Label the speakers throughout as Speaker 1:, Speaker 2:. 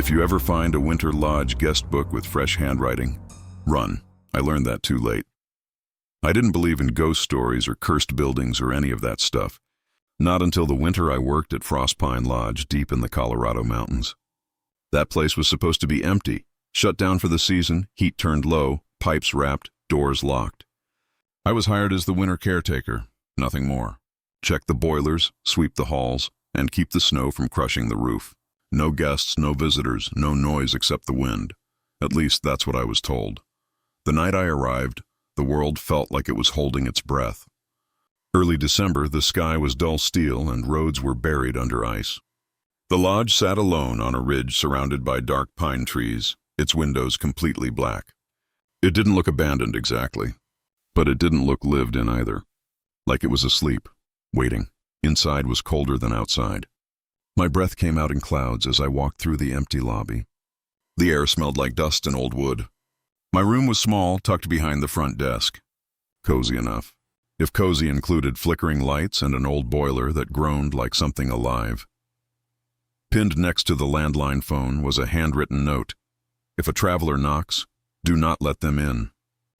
Speaker 1: If you ever find a Winter Lodge guest book with fresh handwriting, run. I learned that too late. I didn't believe in ghost stories or cursed buildings or any of that stuff. Not until the winter I worked at Frostpine Lodge deep in the Colorado mountains. That place was supposed to be empty, shut down for the season, heat turned low, pipes wrapped, doors locked. I was hired as the winter caretaker, nothing more. Check the boilers, sweep the halls, and keep the snow from crushing the roof. No guests, no visitors, no noise except the wind. At least that's what I was told. The night I arrived, the world felt like it was holding its breath. Early December, the sky was dull steel and roads were buried under ice. The lodge sat alone on a ridge surrounded by dark pine trees, its windows completely black. It didn't look abandoned exactly, but it didn't look lived in either. Like it was asleep, waiting. Inside was colder than outside. My breath came out in clouds as I walked through the empty lobby. The air smelled like dust and old wood. My room was small, tucked behind the front desk. Cozy enough. If cozy included flickering lights and an old boiler that groaned like something alive. Pinned next to the landline phone was a handwritten note. If a traveler knocks, do not let them in,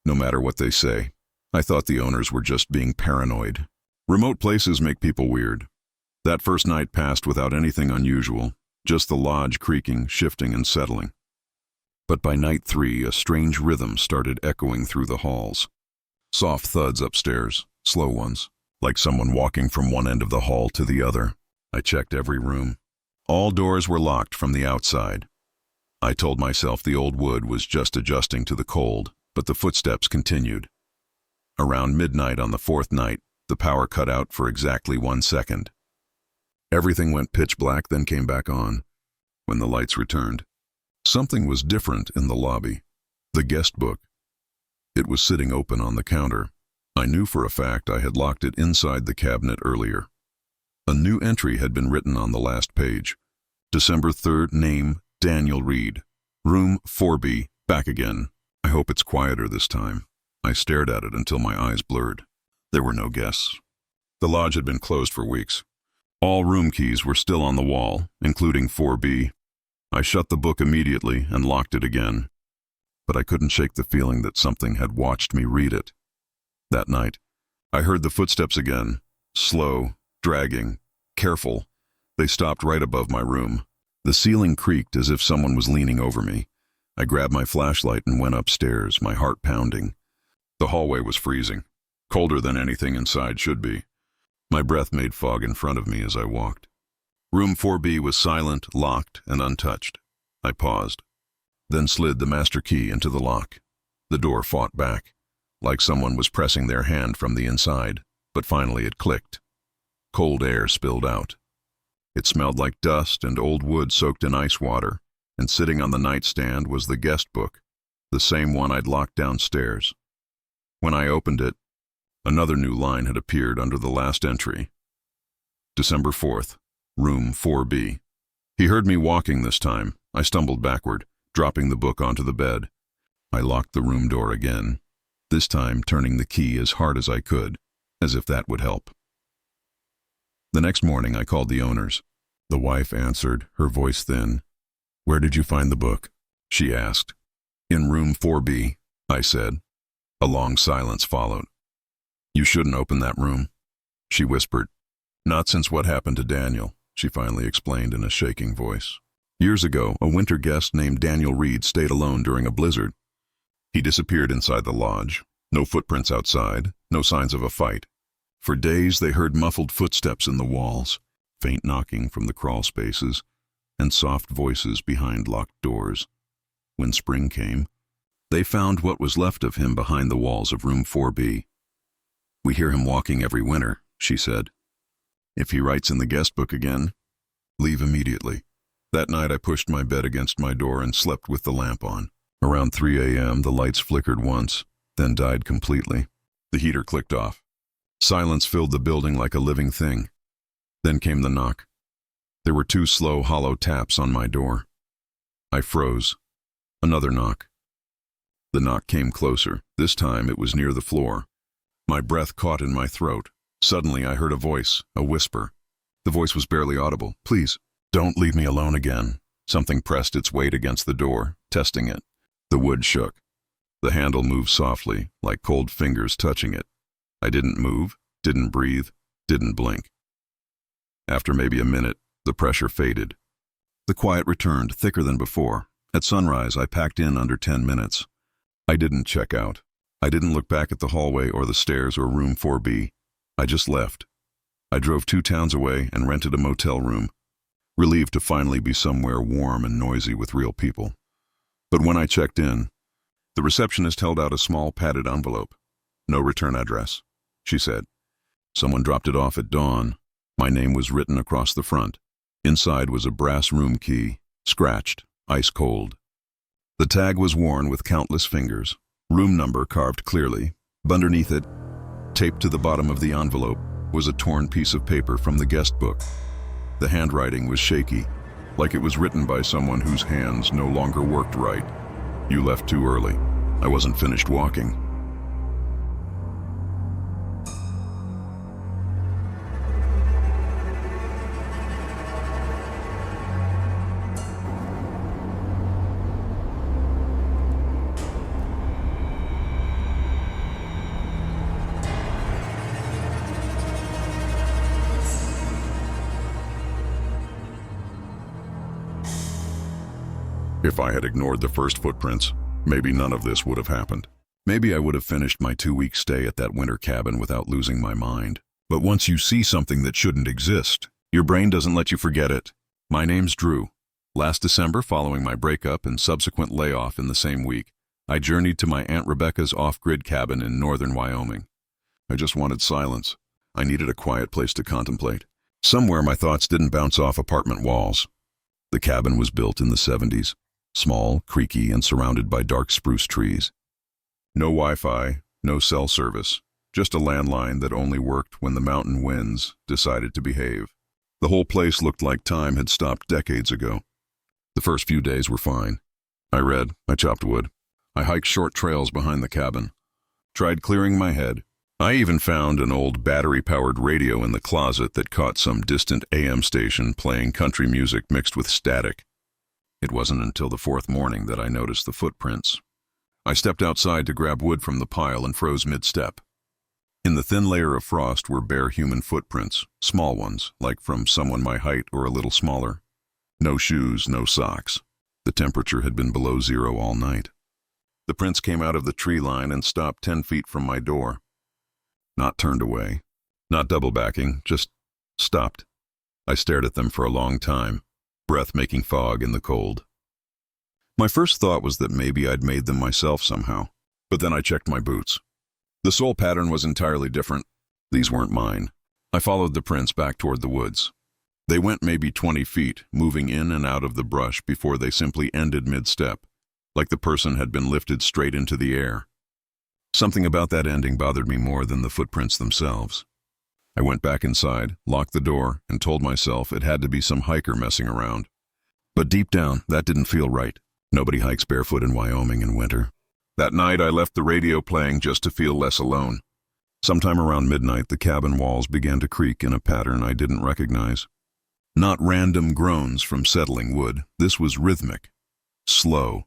Speaker 1: no matter what they say. I thought the owners were just being paranoid. Remote places make people weird. That first night passed without anything unusual, just the lodge creaking, shifting, and settling. But by night 3, a strange rhythm started echoing through the halls. Soft thuds upstairs, slow ones, like someone walking from one end of the hall to the other. I checked every room. All doors were locked from the outside. I told myself the old wood was just adjusting to the cold, but the footsteps continued. Around midnight on the 4th night, the power cut out for exactly 1 second. Everything went pitch black, then came back on. When the lights returned, something was different in the lobby. The guest book. It was sitting open on the counter. I knew for a fact I had locked it inside the cabinet earlier. A new entry had been written on the last page. December 3rd, name, Daniel Reed. Room 4B, back again. I hope it's quieter this time. I stared at it until my eyes blurred. There were no guests. The lodge had been closed for weeks. All room keys were still on the wall, including 4B. I shut the book immediately and locked it again. But I couldn't shake the feeling that something had watched me read it. That night, I heard the footsteps again, slow, dragging, careful. They stopped right above my room. The ceiling creaked as if someone was leaning over me. I grabbed my flashlight and went upstairs, my heart pounding. The hallway was freezing, colder than anything inside should be. My breath made fog in front of me as I walked. Room 4B was silent, locked, and untouched. I paused, then slid the master key into the lock. The door fought back, like someone was pressing their hand from the inside, but finally it clicked. Cold air spilled out. It smelled like dust and old wood soaked in ice water, and sitting on the nightstand was the guest book, the same one I'd locked downstairs. When I opened it, another new line had appeared under the last entry. December 4th, room 4B. He heard me walking this time. I stumbled backward, dropping the book onto the bed. I locked the room door again, this time turning the key as hard as I could, as if that would help. The next morning I called the owners. The wife answered, her voice thin. "Where did you find the book?" she asked. "In room 4B, I said. A long silence followed. "You shouldn't open that room," she whispered. "Not since what happened to Daniel," she finally explained in a shaking voice. "Years ago, a winter guest named Daniel Reed stayed alone during a blizzard. He disappeared inside the lodge. No footprints outside, no signs of a fight. For days they heard muffled footsteps in the walls, faint knocking from the crawl spaces, and soft voices behind locked doors. When spring came, they found what was left of him behind the walls of room 4B. We hear him walking every winter," she said. "If he writes in the guest book again, leave immediately." That night I pushed my bed against my door and slept with the lamp on. Around 3 a.m. the lights flickered once, then died completely. The heater clicked off. Silence filled the building like a living thing. Then came the knock. There were 2 slow, hollow taps on my door. I froze. Another knock. The knock came closer. This time it was near the floor. My breath caught in my throat. Suddenly I heard a voice, a whisper. The voice was barely audible. "Please, don't leave me alone again." Something pressed its weight against the door, testing it. The wood shook. The handle moved softly, like cold fingers touching it. I didn't move, didn't breathe, didn't blink. After maybe a minute, the pressure faded. The quiet returned, thicker than before. At sunrise, I packed in under 10 minutes. I didn't check out. I didn't look back at the hallway or the stairs or room 4B. I just left. I drove 2 towns away and rented a motel room, relieved to finally be somewhere warm and noisy with real people. But when I checked in, the receptionist held out a small padded envelope. "No return address," she said. "Someone dropped it off at dawn." My name was written across the front. Inside was a brass room key, scratched, ice cold. The tag was worn with countless fingers, room number carved clearly. Underneath it, taped to the bottom of the envelope, was a torn piece of paper from the guest book. The handwriting was shaky, like it was written by someone whose hands no longer worked right. "You left too early. I wasn't finished walking." If I had ignored the first footprints, maybe none of this would have happened. Maybe I would have finished my 2-week stay at that winter cabin without losing my mind. But once you see something that shouldn't exist, your brain doesn't let you forget it. My name's Drew. Last December, following my breakup and subsequent layoff in the same week, I journeyed to my Aunt Rebecca's off-grid cabin in northern Wyoming. I just wanted silence. I needed a quiet place to contemplate, somewhere my thoughts didn't bounce off apartment walls. The cabin was built in the 70s. Small, creaky, and surrounded by dark spruce trees. No Wi-Fi, no cell service, just a landline that only worked when the mountain winds decided to behave. The whole place looked like time had stopped decades ago. The first few days were fine. I read, I chopped wood, I hiked short trails behind the cabin, tried clearing my head. I even found an old battery-powered radio in the closet that caught some distant AM station playing country music mixed with static. It wasn't until the 4th morning that I noticed the footprints. I stepped outside to grab wood from the pile and froze mid-step. In the thin layer of frost were bare human footprints, small ones, like from someone my height or a little smaller. No shoes, no socks. The temperature had been below 0 all night. The prints came out of the tree line and stopped 10 feet from my door. Not turned away, not double-backing, just stopped. I stared at them for a long time, breath making fog in the cold. My first thought was that maybe I'd made them myself somehow, but then I checked my boots. The sole pattern was entirely different. These weren't mine. I followed the prints back toward the woods. They went maybe 20 feet, moving in and out of the brush before they simply ended mid-step, like the person had been lifted straight into the air. Something about that ending bothered me more than the footprints themselves. I went back inside, locked the door, and told myself it had to be some hiker messing around. But deep down, that didn't feel right. Nobody hikes barefoot in Wyoming in winter. That night, I left the radio playing just to feel less alone. Sometime around midnight, the cabin walls began to creak in a pattern I didn't recognize. Not random groans from settling wood. This was rhythmic, slow,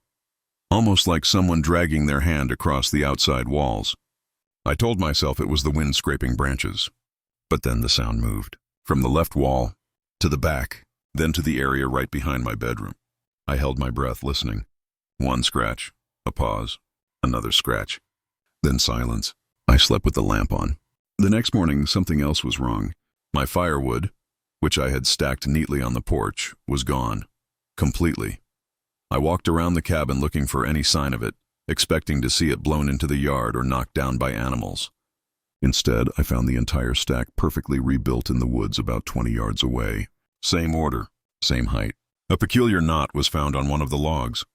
Speaker 1: almost like someone dragging their hand across the outside walls. I told myself it was the wind scraping branches. But then the sound moved, from the left wall, to the back, then to the area right behind my bedroom. I held my breath, listening. One scratch, a pause, another scratch, then silence. I slept with the lamp on. The next morning, something else was wrong. My firewood, which I had stacked neatly on the porch, was gone, completely. I walked around the cabin looking for any sign of it, expecting to see it blown into the yard or knocked down by animals. Instead, I found the entire stack perfectly rebuilt in the woods about 20 yards away. Same order, same height. A peculiar knot was found on one of the logs.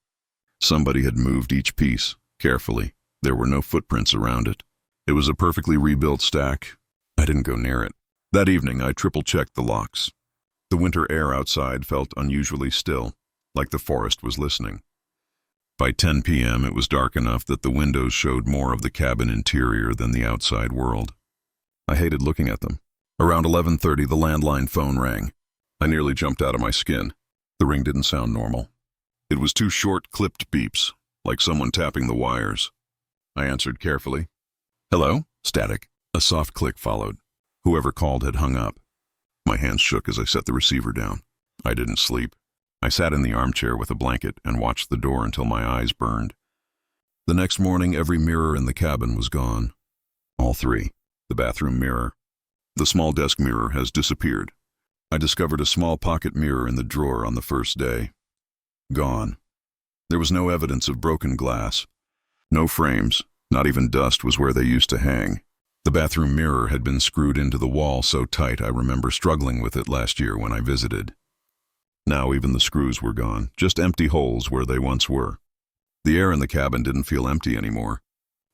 Speaker 1: Somebody had moved each piece, carefully. There were no footprints around it. It was a perfectly rebuilt stack. I didn't go near it. That evening, I triple-checked the locks. The winter air outside felt unusually still, like the forest was listening. By 10 p.m., it was dark enough that the windows showed more of the cabin interior than the outside world. I hated looking at them. Around 11:30, the landline phone rang. I nearly jumped out of my skin. The ring didn't sound normal. It was two short, clipped beeps, like someone tapping the wires. I answered carefully. "Hello?" Static. A soft click followed. Whoever called had hung up. My hands shook as I set the receiver down. I didn't sleep. I sat in the armchair with a blanket and watched the door until my eyes burned. The next morning, every mirror in the cabin was gone. All three. The bathroom mirror. The small desk mirror has disappeared. I discovered a small pocket mirror in the drawer on the first day. Gone. There was no evidence of broken glass. No frames. Not even dust was where they used to hang. The bathroom mirror had been screwed into the wall so tight I remember struggling with it last year when I visited. Now even the screws were gone, just empty holes where they once were. The air in the cabin didn't feel empty anymore.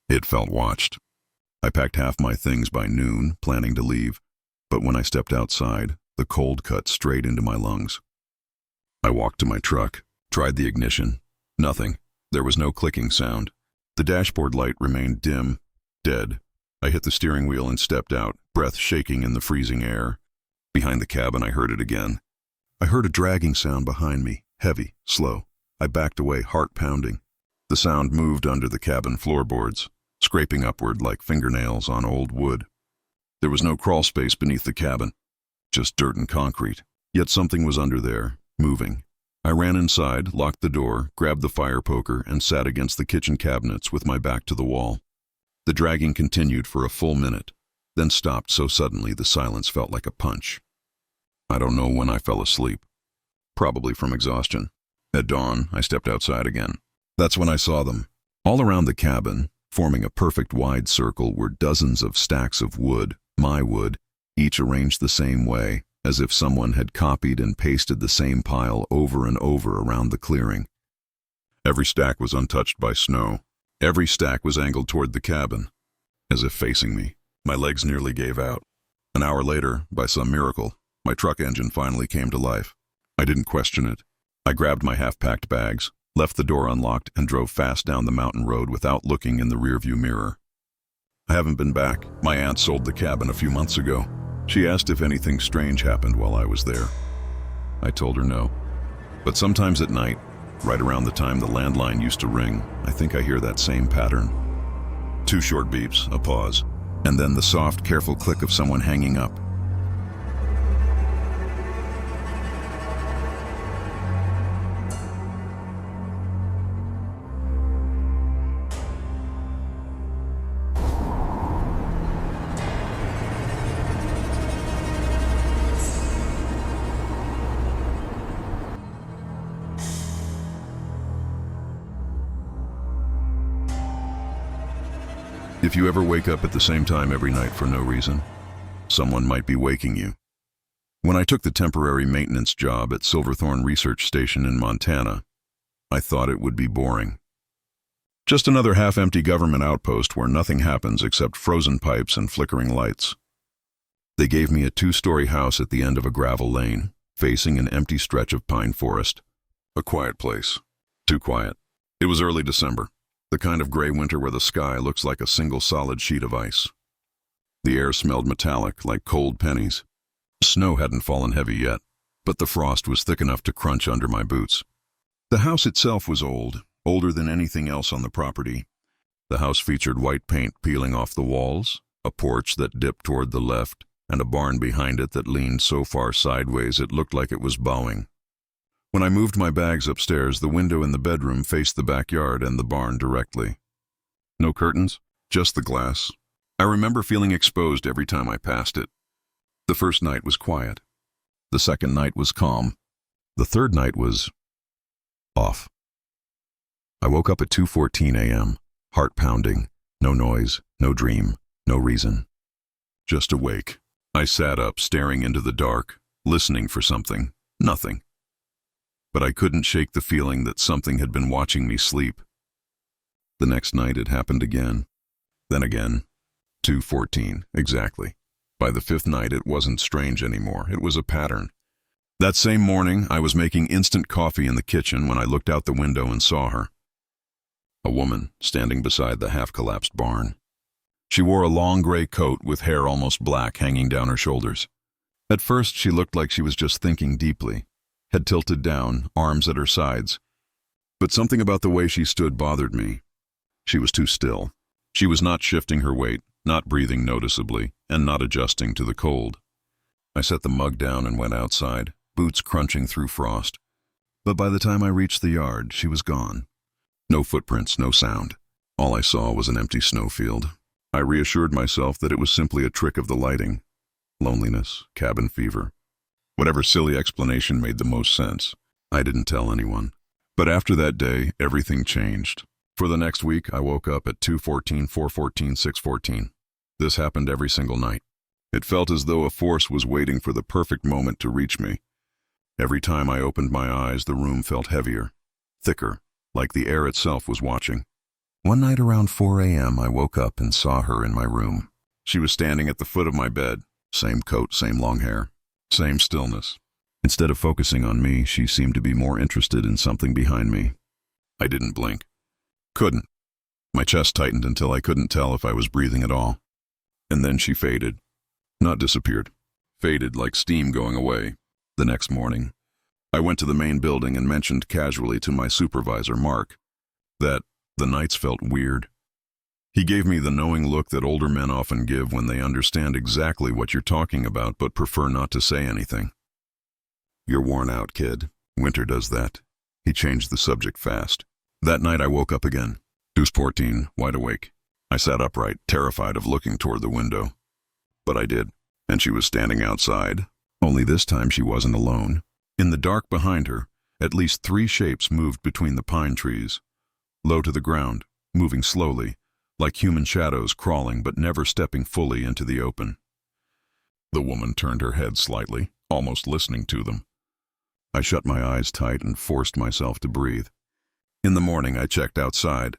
Speaker 1: It felt watched. I packed half my things by noon, planning to leave, but when I stepped outside, the cold cut straight into my lungs. I walked to my truck, tried the ignition. Nothing. There was no clicking sound. The dashboard light remained dim, dead. I hit the steering wheel and stepped out, breath shaking in the freezing air. Behind the cabin, I heard it again. I heard a dragging sound behind me, heavy, slow. I backed away, heart pounding. The sound moved under the cabin floorboards, scraping upward like fingernails on old wood. There was no crawl space beneath the cabin, just dirt and concrete. Yet something was under there, moving. I ran inside, locked the door, grabbed the fire poker, and sat against the kitchen cabinets with my back to the wall. The dragging continued for a full minute, then stopped so suddenly the silence felt like a punch. I don't know when I fell asleep. Probably from exhaustion. At dawn, I stepped outside again. That's when I saw them. All around the cabin, forming a perfect wide circle, were dozens of stacks of wood, my wood, each arranged the same way, as if someone had copied and pasted the same pile over and over around the clearing. Every stack was untouched by snow. Every stack was angled toward the cabin, as if facing me. My legs nearly gave out. An hour later, by some miracle, my truck engine finally came to life. I didn't question it. I grabbed my half-packed bags, left the door unlocked, and drove fast down the mountain road without looking in the rearview mirror. I haven't been back. My aunt sold the cabin a few months ago. She asked if anything strange happened while I was there. I told her no. But sometimes at night, right around the time the landline used to ring, I think I hear that same pattern. Two short beeps, a pause, and then the soft, careful click of someone hanging up. If you ever wake up at the same time every night for no reason, someone might be waking you. When I took the temporary maintenance job at Silverthorne Research Station in Montana, I thought it would be boring. Just another half-empty government outpost where nothing happens except frozen pipes and flickering lights. They gave me a 2-story house at the end of a gravel lane, facing an empty stretch of pine forest. A quiet place. Too quiet. It was early December. The kind of gray winter where the sky looks like a single solid sheet of ice. The air smelled metallic, like cold pennies. Snow hadn't fallen heavy yet, but the frost was thick enough to crunch under my boots. The house itself was old, older than anything else on the property. The house featured white paint peeling off the walls, a porch that dipped toward the left, and a barn behind it that leaned so far sideways it looked like it was bowing. When I moved my bags upstairs, the window in the bedroom faced the backyard and the barn directly. No curtains, just the glass. I remember feeling exposed every time I passed it. The first night was quiet. The second night was calm. The third night was off. I woke up at 2:14 a.m., heart pounding, no noise, no dream, no reason. Just awake. I sat up, staring into the dark, listening for something. Nothing. But I couldn't shake the feeling that something had been watching me sleep. The next night it happened again. Then again. 2:14, exactly. By the fifth night it wasn't strange anymore, it was a pattern. That same morning I was making instant coffee in the kitchen when I looked out the window and saw her. A woman standing beside the half-collapsed barn. She wore a long gray coat with hair almost black hanging down her shoulders. At first she looked like she was just thinking deeply. head tilted down, arms at her sides. But something about the way she stood bothered me. She was too still. She was not shifting her weight, not breathing noticeably, and not adjusting to the cold. I set the mug down and went outside, boots crunching through frost. But by the time I reached the yard, she was gone. No footprints, no sound. All I saw was an empty snowfield. I reassured myself that it was simply a trick of the lighting. Loneliness, cabin fever. Whatever silly explanation made the most sense. I didn't tell anyone. But after that day, everything changed. For the next week, I woke up at 2:14, 4:14, 6:14. This happened every single night. It felt as though a force was waiting for the perfect moment to reach me. Every time I opened my eyes, the room felt heavier, thicker, like the air itself was watching. One night around 4 a.m., I woke up and saw her in my room. She was standing at the foot of my bed. Same coat, same long hair, same stillness. Instead of focusing on me, she seemed to be more interested in something behind me. I didn't blink. Couldn't. My chest tightened until I couldn't tell if I was breathing at all. And then she faded. Not disappeared. Faded like steam going away. The next morning, I went to the main building and mentioned casually to my supervisor, Mark, that the nights felt weird. He gave me the knowing look that older men often give when they understand exactly what you're talking about but prefer not to say anything. You're worn out, kid. Winter does that. He changed the subject fast. That night I woke up again. 2:14, wide awake. I sat upright, terrified of looking toward the window. But I did, and she was standing outside. Only this time she wasn't alone. In the dark behind her, at least 3 shapes moved between the pine trees. Low to the ground, moving slowly, like human shadows crawling but never stepping fully into the open. The woman turned her head slightly, almost listening to them. I shut my eyes tight and forced myself to breathe. In the morning, I checked outside.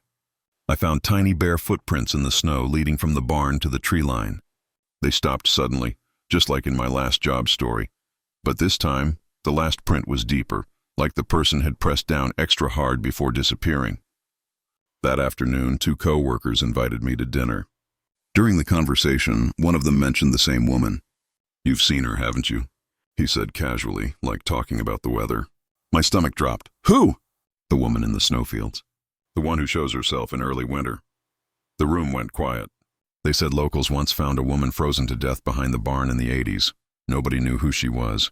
Speaker 1: I found tiny bare footprints in the snow leading from the barn to the tree line. They stopped suddenly, just like in my last job story. But this time, the last print was deeper, like the person had pressed down extra hard before disappearing. That afternoon, 2 co-workers invited me to dinner. During the conversation, one of them mentioned the same woman. "You've seen her, haven't you?" he said casually, like talking about the weather. My stomach dropped. "Who?" "The woman in the snowfields. The one who shows herself in early winter." The room went quiet. They said locals once found a woman frozen to death behind the barn in the 80s. Nobody knew who she was.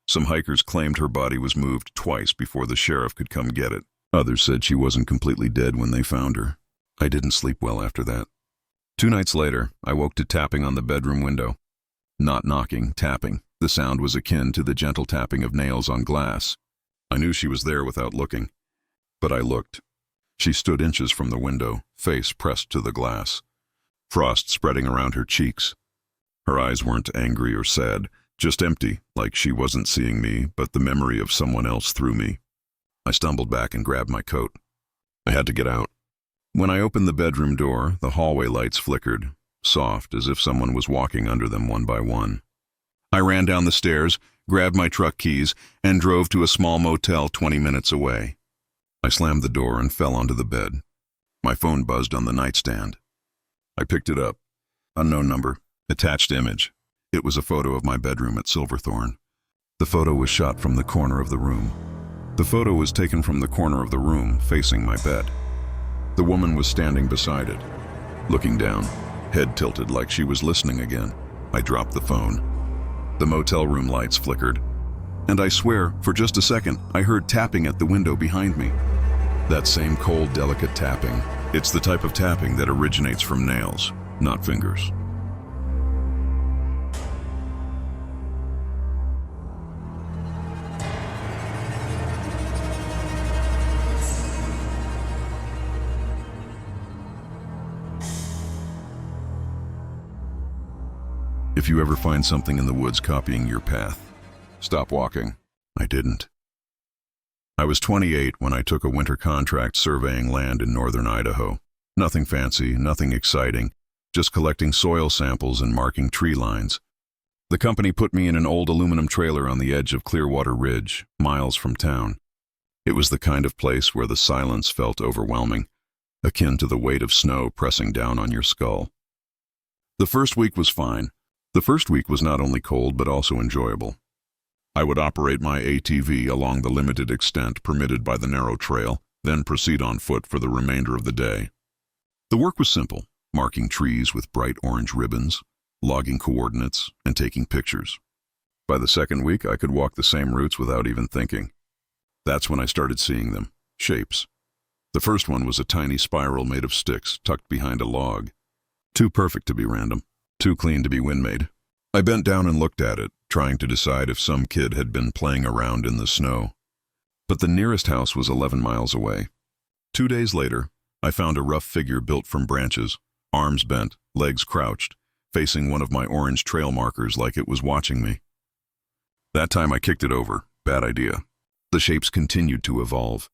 Speaker 1: Some hikers claimed her body was moved twice before the sheriff could come get it. Others said she wasn't completely dead when they found her. I didn't sleep well after that. 2 nights later, I woke to tapping on the bedroom window. Not knocking, tapping. The sound was akin to the gentle tapping of nails on glass. I knew she was there without looking. But I looked. She stood inches from the window, face pressed to the glass. Frost spreading around her cheeks. Her eyes weren't angry or sad, just empty, like she wasn't seeing me, but the memory of someone else through me. I stumbled back and grabbed my coat. I had to get out. When I opened the bedroom door, the hallway lights flickered, soft as if someone was walking under them one by one. I ran down the stairs, grabbed my truck keys, and drove to a small motel 20 minutes away. I slammed the door and fell onto the bed. My phone buzzed on the nightstand. I picked it up. Unknown number. Attached image. It was a photo of my bedroom at Silverthorne. The photo was shot from the corner of the room. The photo was taken from the corner of the room, facing my bed. The woman was standing beside it, looking down, head tilted like she was listening again. I dropped the phone. The motel room lights flickered. And I swear, for just a second, I heard tapping at the window behind me. That same cold, delicate tapping. It's the type of tapping that originates from nails, not fingers. If you ever find something in the woods copying your path, stop walking. I didn't. I was 28 when I took a winter contract surveying land in northern Idaho. Nothing fancy, nothing exciting, just collecting soil samples and marking tree lines. The company put me in an old aluminum trailer on the edge of Clearwater Ridge, miles from town. It was the kind of place where the silence felt overwhelming, akin to the weight of snow pressing down on your skull. The first week was fine. The first week was not only cold but also enjoyable. I would operate my ATV along the limited extent permitted by the narrow trail, then proceed on foot for the remainder of the day. The work was simple, marking trees with bright orange ribbons, logging coordinates, and taking pictures. By the second week, I could walk the same routes without even thinking. That's when I started seeing them, shapes. The first one was a tiny spiral made of sticks tucked behind a log. Too perfect to be random, too clean to be wind-made. I bent down and looked at it, trying to decide if some kid had been playing around in the snow. But the nearest house was 11 miles away. 2 days later, I found a rough figure built from branches, arms bent, legs crouched, facing one of my orange trail markers like it was watching me. That time I kicked it over. Bad idea. The shapes continued to evolve.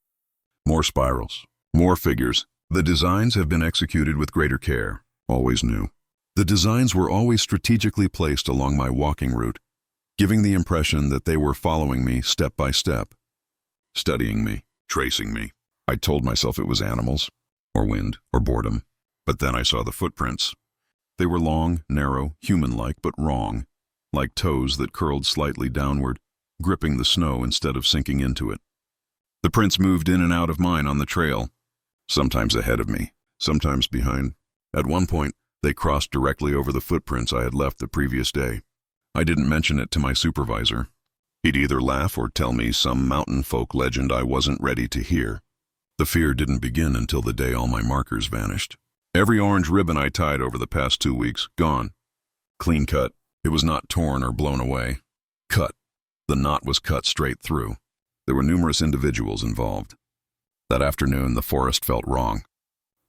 Speaker 1: More spirals, more figures. The designs have been executed with greater care, always new. The designs were always strategically placed along my walking route, giving the impression that they were following me step by step, studying me, tracing me. I told myself it was animals, or wind, or boredom, but then I saw the footprints. They were long, narrow, human-like, but wrong, like toes that curled slightly downward, gripping the snow instead of sinking into it. The prints moved in and out of mine on the trail, sometimes ahead of me, sometimes behind. At one point, they crossed directly over the footprints I had left the previous day. I didn't mention it to my supervisor. He'd either laugh or tell me some mountain folk legend I wasn't ready to hear. The fear didn't begin until the day all my markers vanished. Every orange ribbon I tied over the past 2 weeks, gone. Clean cut. It was not torn or blown away. Cut. The knot was cut straight through. There were numerous individuals involved. That afternoon, the forest felt wrong.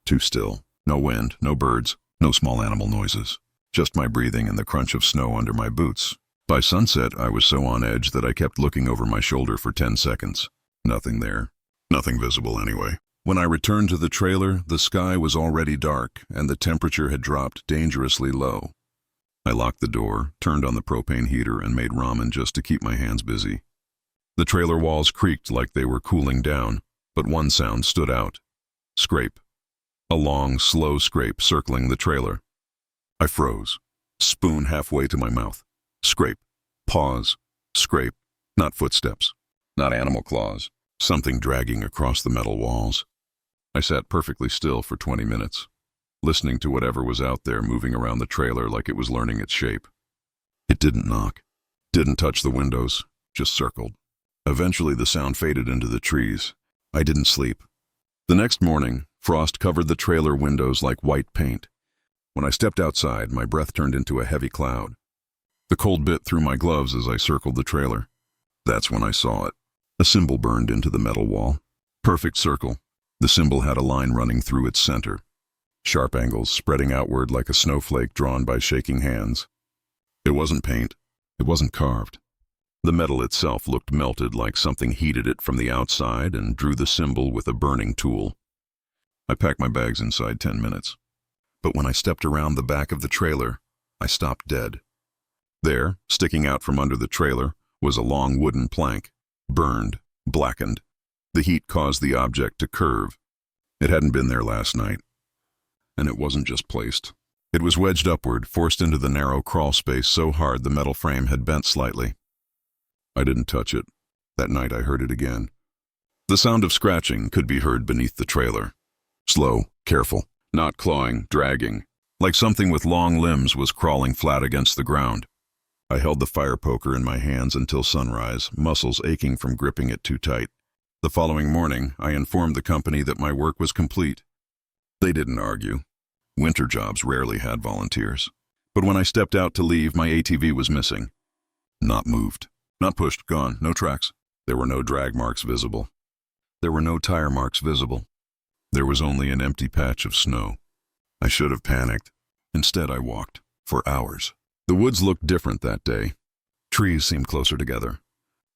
Speaker 1: Too still. No wind, no birds, no small animal noises. Just my breathing and the crunch of snow under my boots. By sunset, I was so on edge that I kept looking over my shoulder for 10 seconds. Nothing there. Nothing visible anyway. When I returned to the trailer, the sky was already dark and the temperature had dropped dangerously low. I locked the door, turned on the propane heater, and made ramen just to keep my hands busy. The trailer walls creaked like they were cooling down, but one sound stood out. Scrape. A long, slow scrape circling the trailer. I froze. Spoon halfway to my mouth. Scrape. Pause. Scrape. Not footsteps. Not animal claws. Something dragging across the metal walls. I sat perfectly still for 20 minutes, listening to whatever was out there moving around the trailer like it was learning its shape. It didn't knock. Didn't touch the windows. Just circled. Eventually the sound faded into the trees. I didn't sleep. The next morning, frost covered the trailer windows like white paint. When I stepped outside, my breath turned into a heavy cloud. The cold bit through my gloves as I circled the trailer. That's when I saw it. A symbol burned into the metal wall. Perfect circle. The symbol had a line running through its center. Sharp angles spreading outward like a snowflake drawn by shaking hands. It wasn't paint. It wasn't carved. The metal itself looked melted like something heated it from the outside and drew the symbol with a burning tool. I packed my bags inside 10 minutes. But when I stepped around the back of the trailer, I stopped dead. There, sticking out from under the trailer, was a long wooden plank, burned, blackened. The heat caused the object to curve. It hadn't been there last night. And it wasn't just placed. It was wedged upward, forced into the narrow crawl space so hard the metal frame had bent slightly. I didn't touch it. That night I heard it again. The sound of scratching could be heard beneath the trailer. Slow, careful, not clawing, dragging, like something with long limbs was crawling flat against the ground. I held the fire poker in my hands until sunrise, muscles aching from gripping it too tight. The following morning, I informed the company that my work was complete. They didn't argue. Winter jobs rarely had volunteers. But when I stepped out to leave, my ATV was missing. Not moved. Not pushed, gone, no tracks. There were no drag marks visible. There were no tire marks visible. There was only an empty patch of snow. I should have panicked. Instead, I walked. For hours. The woods looked different that day. Trees seemed closer together.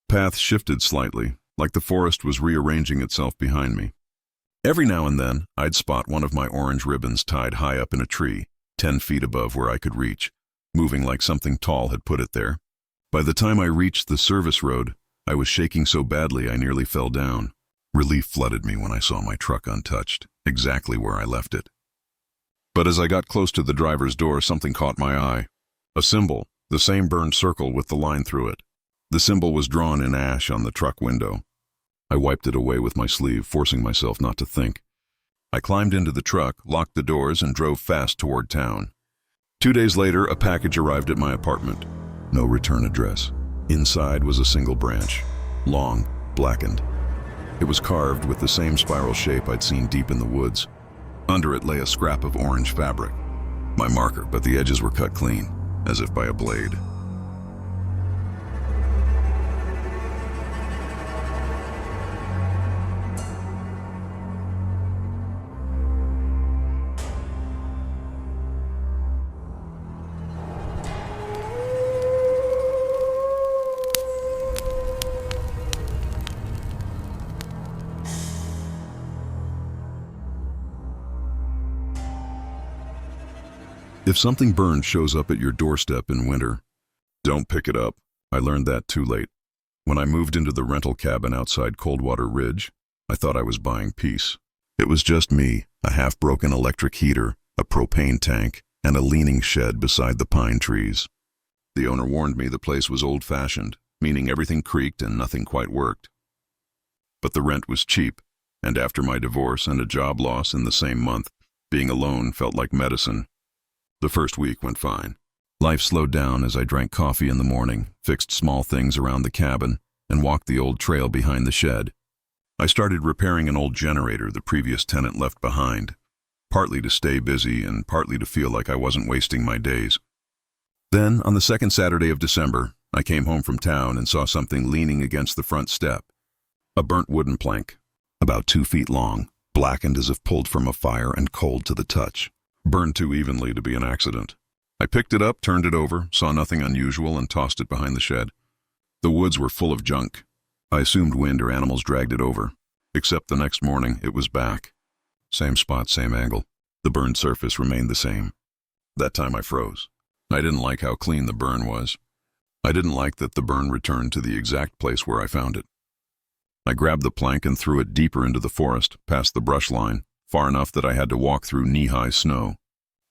Speaker 1: Paths shifted slightly, like the forest was rearranging itself behind me. Every now and then, I'd spot one of my orange ribbons tied high up in a tree, 10 feet above where I could reach, moving like something tall had put it there. By the time I reached the service road, I was shaking so badly I nearly fell down. Relief flooded me when I saw my truck untouched, exactly where I left it. But as I got close to the driver's door, something caught my eye. A symbol, the same burned circle with the line through it. The symbol was drawn in ash on the truck window. I wiped it away with my sleeve, forcing myself not to think. I climbed into the truck, locked the doors, and drove fast toward town. 2 days later, a package arrived at my apartment. No return address. Inside was a single branch, long, blackened. It was carved with the same spiral shape I'd seen deep in the woods. Under it lay a scrap of orange fabric. My marker, but the edges were cut clean, as if by a blade. If something burned shows up at your doorstep in winter, don't pick it up. I learned that too late. When I moved into the rental cabin outside Coldwater Ridge, I thought I was buying peace. It was just me, a half-broken electric heater, a propane tank, and a leaning shed beside the pine trees. The owner warned me the place was old-fashioned, meaning everything creaked and nothing quite worked. But the rent was cheap, and after my divorce and a job loss in the same month, being alone felt like medicine. The first week went fine. Life slowed down as I drank coffee in the morning, fixed small things around the cabin, and walked the old trail behind the shed. I started repairing an old generator the previous tenant left behind, partly to stay busy and partly to feel like I wasn't wasting my days. Then, on the second Saturday of December, I came home from town and saw something leaning against the front step. A burnt wooden plank, about 2 feet long, blackened as if pulled from a fire and cold to the touch. Burned too evenly to be an accident. I picked it up, turned it over, saw nothing unusual, and tossed it behind the shed. The woods were full of junk. I assumed wind or animals dragged it over. Except the next morning, it was back. Same spot, same angle. The burned surface remained the same. That time I froze. I didn't like how clean the burn was. I didn't like that the burn returned to the exact place where I found it. I grabbed the plank and threw it deeper into the forest, past the brush line, far enough that I had to walk through knee-high snow.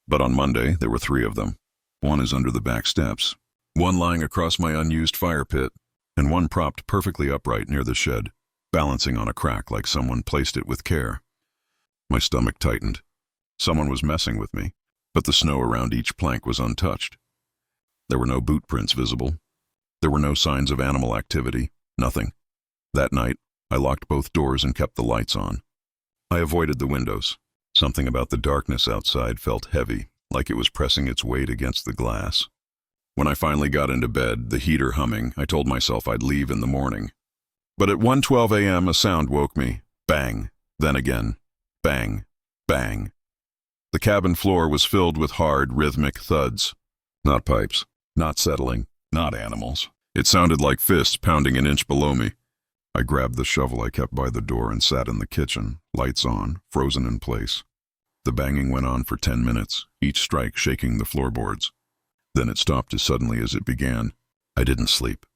Speaker 1: But on Monday, there were 3 of them. One is under the back steps, one lying across my unused fire pit, and one propped perfectly upright near the shed, balancing on a crack like someone placed it with care. My stomach tightened. Someone was messing with me, but the snow around each plank was untouched. There were no boot prints visible. There were no signs of animal activity, nothing. That night, I locked both doors and kept the lights on. I avoided the windows. Something about the darkness outside felt heavy, like it was pressing its weight against the glass. When I finally got into bed, the heater humming, I told myself I'd leave in the morning. But at 1:12 a.m., a sound woke me. Bang. Then again. Bang. Bang. The cabin floor was filled with hard, rhythmic thuds. Not pipes. Not settling. Not animals. It sounded like fists pounding an inch below me. I grabbed the shovel I kept by the door and sat in the kitchen, lights on, frozen in place. The banging went on for 10 minutes, each strike shaking the floorboards. Then it stopped as suddenly as it began. I didn't sleep.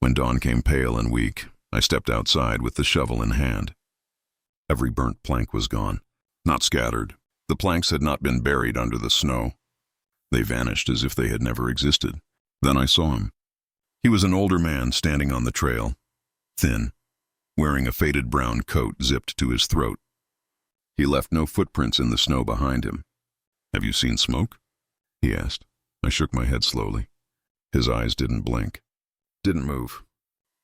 Speaker 1: When dawn came pale and weak, I stepped outside with the shovel in hand. Every burnt plank was gone, not scattered. The planks had not been buried under the snow. They vanished as if they had never existed. Then I saw him. He was an older man standing on the trail, thin, wearing a faded brown coat zipped to his throat. He left no footprints in the snow behind him. "Have you seen smoke?" he asked. I shook my head slowly. His eyes didn't blink, didn't move.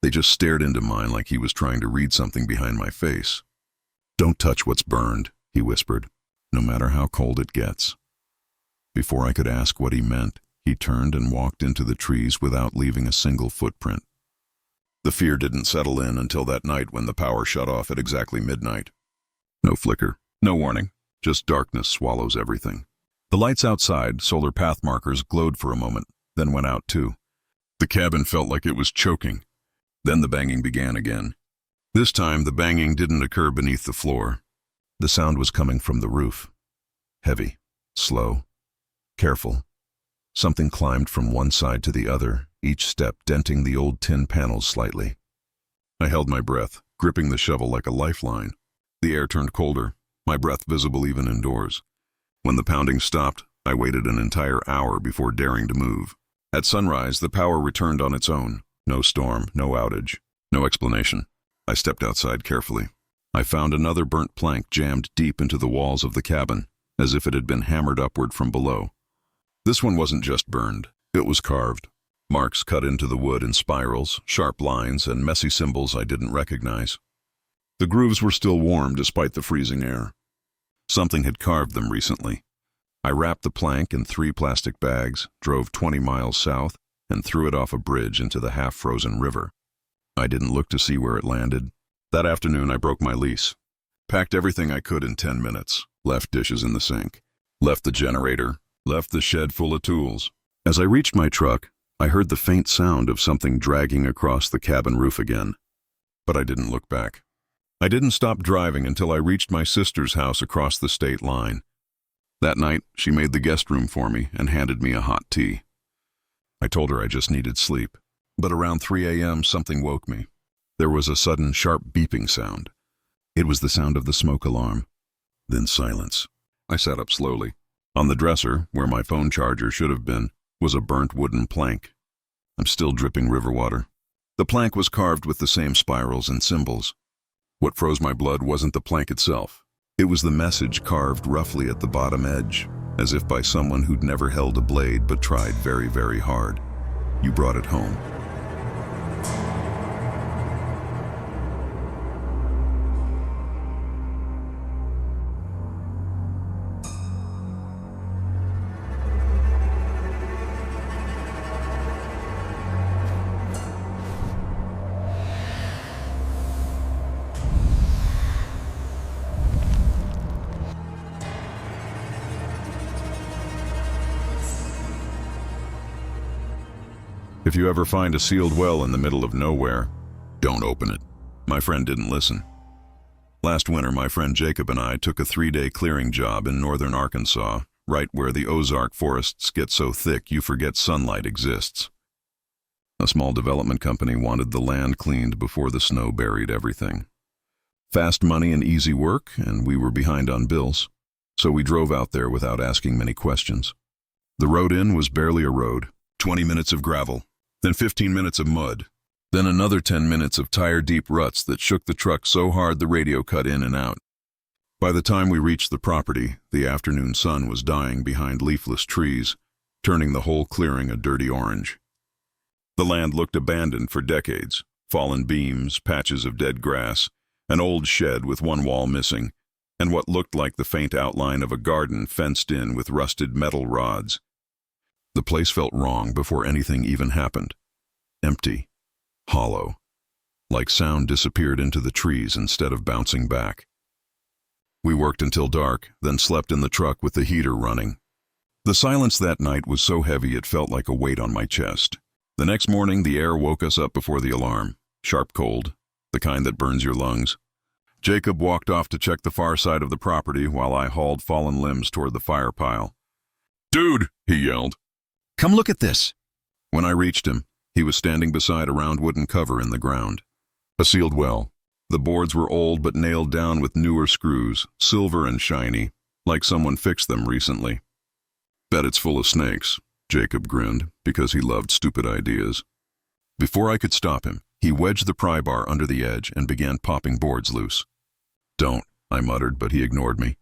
Speaker 1: They just stared into mine like he was trying to read something behind my face. "Don't touch what's burned," he whispered, "no matter how cold it gets." Before I could ask what he meant, he turned and walked into the trees without leaving a single footprint. The fear didn't settle in until that night when the power shut off at exactly midnight. No flicker, no warning, just darkness swallows everything. The lights outside, solar path markers, glowed for a moment, then went out too. The cabin felt like it was choking. Then the banging began again. This time, the banging didn't occur beneath the floor. The sound was coming from the roof. Heavy, slow, careful. Something climbed from one side to the other, each step denting the old tin panels slightly. I held my breath, gripping the shovel like a lifeline. The air turned colder, my breath visible even indoors. When the pounding stopped, I waited an entire hour before daring to move. At sunrise, the power returned on its own, No storm, no outage, no explanation. I stepped outside carefully. I found another burnt plank jammed deep into the walls of the cabin, as if it had been hammered upward from below. This one wasn't just burned, it was carved. Marks cut into the wood in spirals, sharp lines, and messy symbols I didn't recognize. The grooves were still warm despite the freezing air. Something had carved them recently. I wrapped the plank in 3 plastic bags, drove 20 miles south, and threw it off a bridge into the half-frozen river. I didn't look to see where it landed. That afternoon I broke my lease. Packed everything I could in 10 minutes, left dishes in the sink, left the generator, left the shed full of tools. As I reached my truck, I heard the faint sound of something dragging across the cabin roof again. But I didn't look back. I didn't stop driving until I reached my sister's house across the state line. That night, she made the guest room for me and handed me a hot tea. I told her I just needed sleep, but around 3 a.m. something woke me. There was a sudden, sharp beeping sound. It was the sound of the smoke alarm. Then silence. I sat up slowly. On the dresser, where my phone charger should have been, was a burnt wooden plank. I'm still dripping river water. The plank was carved with the same spirals and symbols. What froze my blood wasn't the plank itself. It was the message carved roughly at the bottom edge, as if by someone who'd never held a blade but tried very, very hard. You brought it home. If you ever find a sealed well in the middle of nowhere, don't open it. My friend didn't listen. Last winter, my friend Jacob and I took a 3-day clearing job in northern Arkansas, right where the Ozark forests get so thick you forget sunlight exists. A small development company wanted the land cleaned before the snow buried everything. Fast money and easy work, and we were behind on bills, so we drove out there without asking many questions. The road in was barely a road, 20 minutes of gravel, then 15 minutes of mud, then another 10 minutes of tire-deep ruts that shook the truck so hard the radio cut in and out. By the time we reached the property, the afternoon sun was dying behind leafless trees, turning the whole clearing a dirty orange. The land looked abandoned for decades, fallen beams, patches of dead grass, an old shed with one wall missing, and what looked like the faint outline of a garden fenced in with rusted metal rods. The place felt wrong before anything even happened. Empty. Hollow. Like sound disappeared into the trees instead of bouncing back. We worked until dark, then slept in the truck with the heater running. The silence that night was so heavy it felt like a weight on my chest. The next morning, the air woke us up before the alarm. Sharp cold, the kind that burns your lungs. Jacob walked off to check the far side of the property while I hauled fallen limbs toward the fire pile. "Dude!" he yelled. "Come look at this." When I reached him, he was standing beside a round wooden cover in the ground. A sealed well. The boards were old but nailed down with newer screws, silver and shiny, like someone fixed them recently. "Bet it's full of snakes," Jacob grinned, because he loved stupid ideas. Before I could stop him, he wedged the pry bar under the edge and began popping boards loose. "Don't," I muttered, but he ignored me.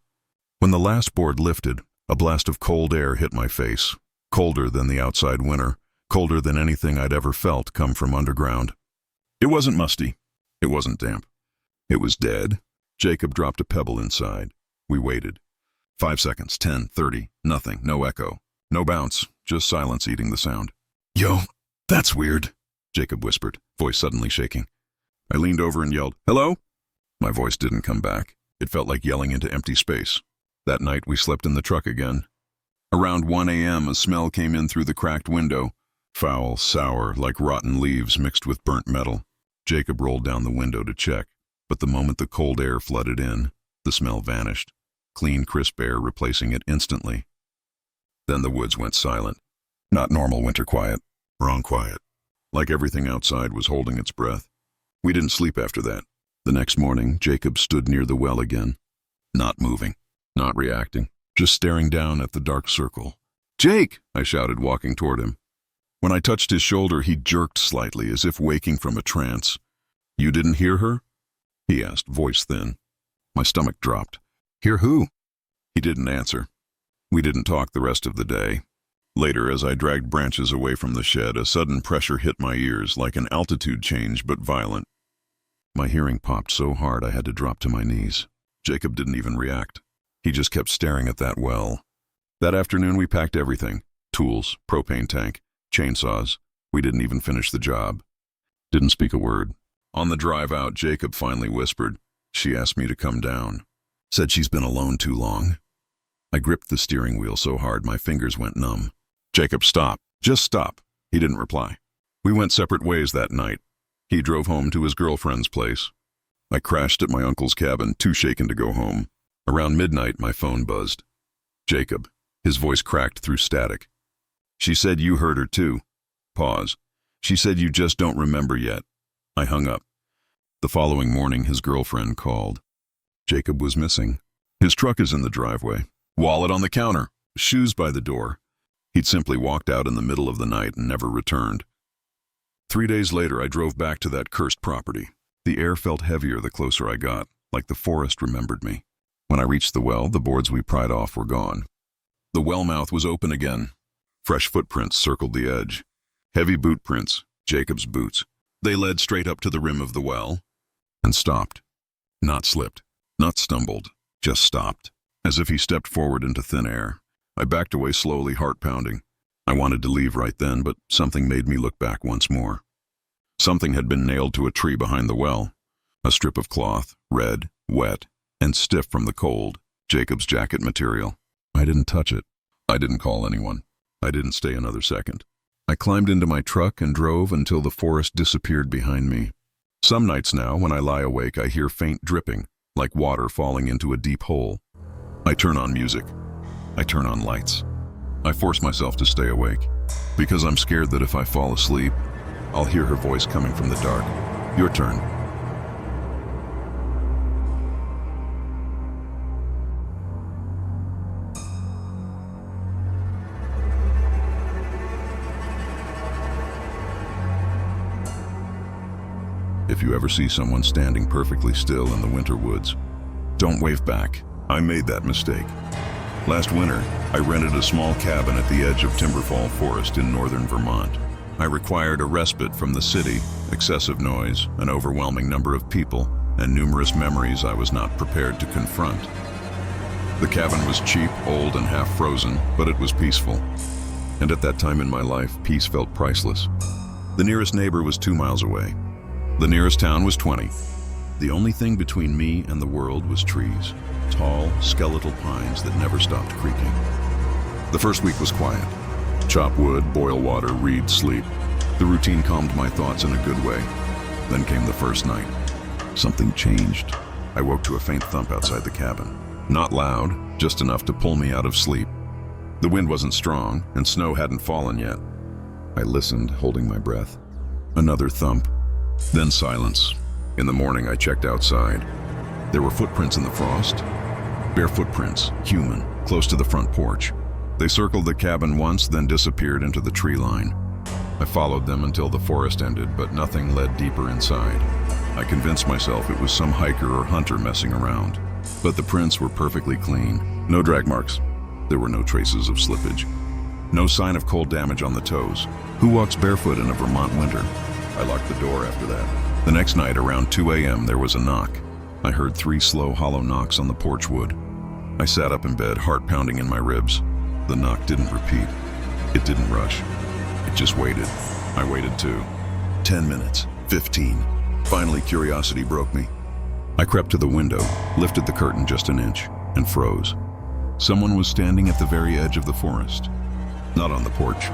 Speaker 1: When the last board lifted, a blast of cold air hit my face. Colder than the outside winter, colder than anything I'd ever felt come from underground. It wasn't musty. It wasn't damp. It was dead. Jacob dropped a pebble inside. We waited. 5 seconds, 10, 30, nothing, no echo. No bounce, just silence eating the sound. "Yo, that's weird," Jacob whispered, voice suddenly shaking. I leaned over and yelled, "Hello?" My voice didn't come back. It felt like yelling into empty space. That night we slept in the truck again. Around 1 a.m. a smell came in through the cracked window. Foul, sour, like rotten leaves mixed with burnt metal. Jacob rolled down the window to check, but the moment the cold air flooded in, the smell vanished. Clean, crisp air replacing it instantly. Then the woods went silent. Not normal winter quiet. Wrong quiet. Like everything outside was holding its breath. We didn't sleep after that. The next morning, Jacob stood near the well again. Not moving. Not reacting. Just staring down at the dark circle. "Jake!" I shouted, walking toward him. When I touched his shoulder, he jerked slightly, as if waking from a trance. "You didn't hear her?" he asked, voice thin. My stomach dropped. "Hear who?" He didn't answer. We didn't talk the rest of the day. Later, as I dragged branches away from the shed, a sudden pressure hit my ears, like an altitude change, but violent. My hearing popped so hard I had to drop to my knees. Jacob didn't even react. He just kept staring at that well. That afternoon we packed everything. Tools, propane tank, chainsaws. We didn't even finish the job. Didn't speak a word. On the drive out, Jacob finally whispered. She asked me to come down. Said she's been alone too long. I gripped the steering wheel so hard my fingers went numb. "Jacob, stop. Just stop." He didn't reply. We went separate ways that night. He drove home to his girlfriend's place. I crashed at my uncle's cabin, too shaken to go home. Around midnight, my phone buzzed. Jacob. His voice cracked through static. "She said you heard her too." Pause. "She said you just don't remember yet." I hung up. The following morning, his girlfriend called. Jacob was missing. His truck is in the driveway. Wallet on the counter. Shoes by the door. He'd simply walked out in the middle of the night and never returned. 3 days later, I drove back to that cursed property. The air felt heavier the closer I got, like the forest remembered me. When I reached the well, the boards we pried off were gone. The well mouth was open again. Fresh footprints circled the edge. Heavy boot prints, Jacob's boots. They led straight up to the rim of the well and stopped. Not slipped, not stumbled, just stopped, as if he stepped forward into thin air. I backed away slowly, heart pounding. I wanted to leave right then, but something made me look back once more. Something had been nailed to a tree behind the well. A strip of cloth, red, wet, and stiff from the cold, Jacob's jacket material. I didn't touch it. I didn't call anyone. I didn't stay another second. I climbed into my truck and drove until the forest disappeared behind me. Some nights now, when I lie awake, I hear faint dripping, like water falling into a deep hole. I turn on music. I turn on lights. I force myself to stay awake, because I'm scared that if I fall asleep, I'll hear her voice coming from the dark. "Your turn." If you ever see someone standing perfectly still in the winter woods, don't wave back. I made that mistake. Last winter, I rented a small cabin at the edge of Timberfall Forest in northern Vermont. I required a respite from the city, excessive noise, an overwhelming number of people, and numerous memories I was not prepared to confront. The cabin was cheap, old, and half frozen, but it was peaceful. And at that time in my life, peace felt priceless. The nearest neighbor was 2 miles away. The nearest town was 20. The only thing between me and the world was trees, tall, skeletal pines that never stopped creaking. The first week was quiet. Chop wood, boil water, read, sleep. The routine calmed my thoughts in a good way. Then came the first night. Something changed. I woke to a faint thump outside the cabin. Not loud, just enough to pull me out of sleep. The wind wasn't strong, and snow hadn't fallen yet. I listened, holding my breath. Another thump. Then silence. In the morning, I checked outside. There were footprints in the frost. Bare footprints, human, close to the front porch. They circled the cabin once, then disappeared into the tree line. I followed them until the forest ended, but nothing led deeper inside. I convinced myself it was some hiker or hunter messing around. But the prints were perfectly clean. No drag marks. There were no traces of slippage. No sign of cold damage on the toes. Who walks barefoot in a Vermont winter? I locked the door after that. The next night, around 2 a.m., there was a knock. I heard 3 slow, hollow knocks on the porch wood. I sat up in bed, heart pounding in my ribs. The knock didn't repeat. It didn't rush. It just waited. I waited too. 10 minutes, 15. Finally, curiosity broke me. I crept to the window, lifted the curtain just an inch, and froze. Someone was standing at the very edge of the forest. Not on the porch,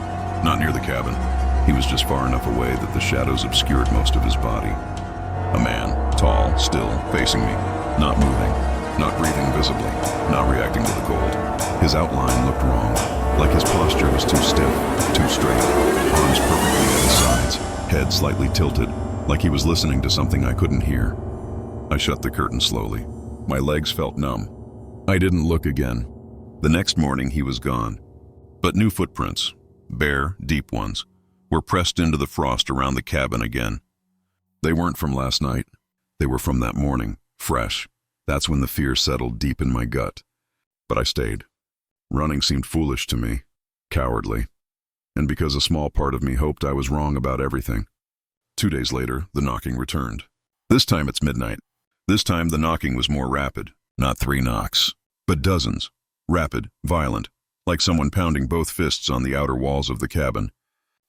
Speaker 1: not near the cabin. He was just far enough away that the shadows obscured most of his body. A man, tall, still, facing me, not moving, not breathing visibly, not reacting to the cold. His outline looked wrong, like his posture was too stiff, too straight, arms perfectly at his sides, head slightly tilted, like he was listening to something I couldn't hear. I shut the curtain slowly. My legs felt numb. I didn't look again. The next morning he was gone. But new footprints, bare, deep ones, were pressed into the frost around the cabin again. They weren't from last night. They were from that morning, fresh. That's when the fear settled deep in my gut. But I stayed. Running seemed foolish to me, cowardly, and because a small part of me hoped I was wrong about everything. 2 days later, the knocking returned. This time it's midnight. This time the knocking was more rapid. Not 3 knocks, but dozens. Rapid, violent, like someone pounding both fists on the outer walls of the cabin.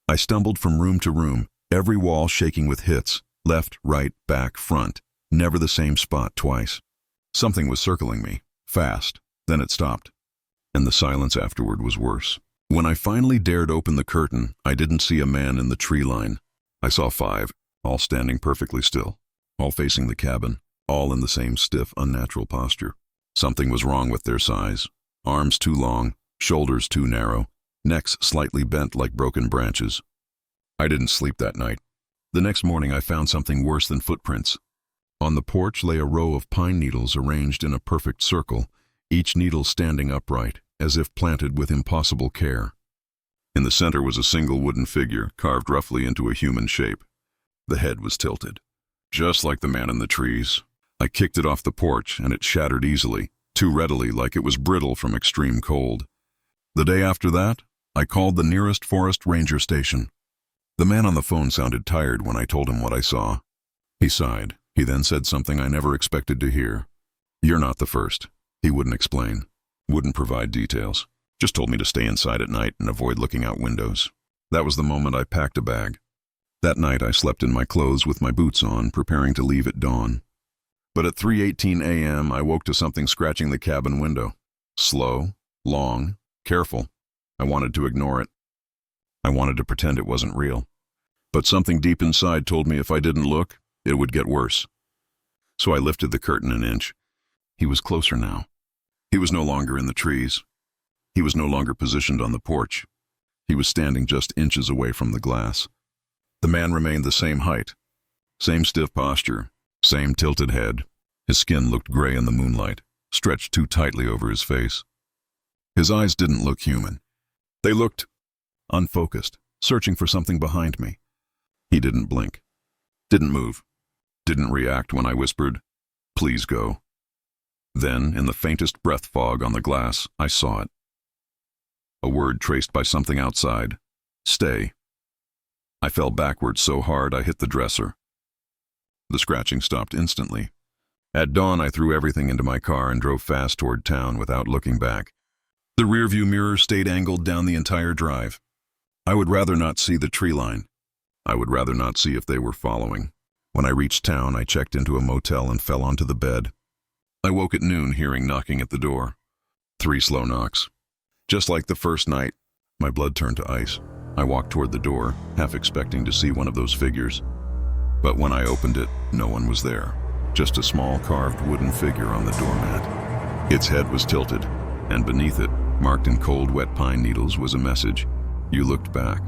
Speaker 1: I stumbled from room to room, every wall shaking with hits, left, right, back, front, never the same spot twice. Something was circling me, fast, then it stopped. And the silence afterward was worse. When I finally dared open the curtain, I didn't see a man in the tree line. I saw 5, all standing perfectly still, all facing the cabin, all in the same stiff, unnatural posture. Something was wrong with their size. Arms too long, shoulders too narrow, necks slightly bent like broken branches. I didn't sleep that night. The next morning I found something worse than footprints. On the porch lay a row of pine needles arranged in a perfect circle, each needle standing upright, as if planted with impossible care. In the center was a single wooden figure, carved roughly into a human shape. The head was tilted, just like the man in the trees. I kicked it off the porch, and it shattered easily, too readily, like it was brittle from extreme cold. The day after that, I called the nearest forest ranger station. The man on the phone sounded tired when I told him what I saw. He sighed. He then said something I never expected to hear. "You're not the first." He wouldn't explain, wouldn't provide details, just told me to stay inside at night and avoid looking out windows. That was the moment I packed a bag. That night I slept in my clothes with my boots on, preparing to leave at dawn. But at 3:18 a.m. I woke to something scratching the cabin window. Slow, long, careful. I wanted to ignore it. I wanted to pretend it wasn't real. But something deep inside told me if I didn't look, it would get worse. So I lifted the curtain an inch. He was closer now. He was no longer in the trees. He was no longer positioned on the porch. He was standing just inches away from the glass. The man remained the same height, same stiff posture, same tilted head. His skin looked gray in the moonlight, stretched too tightly over his face. His eyes didn't look human. They looked unfocused, searching for something behind me. He didn't blink, didn't move, didn't react when I whispered, "Please go." Then, in the faintest breath fog on the glass, I saw it. A word traced by something outside. "Stay." I fell backwards so hard I hit the dresser. The scratching stopped instantly. At dawn, I threw everything into my car and drove fast toward town without looking back. The rearview mirror stayed angled down the entire drive. I would rather not see the tree line. I would rather not see if they were following. When I reached town, I checked into a motel and fell onto the bed. I woke at noon hearing knocking at the door. 3 slow knocks. Just like the first night, my blood turned to ice. I walked toward the door, half expecting to see one of those figures. But when I opened it, no one was there. Just a small carved wooden figure on the doormat. Its head was tilted, and beneath it, marked in cold, wet pine needles, was a message. "You looked back.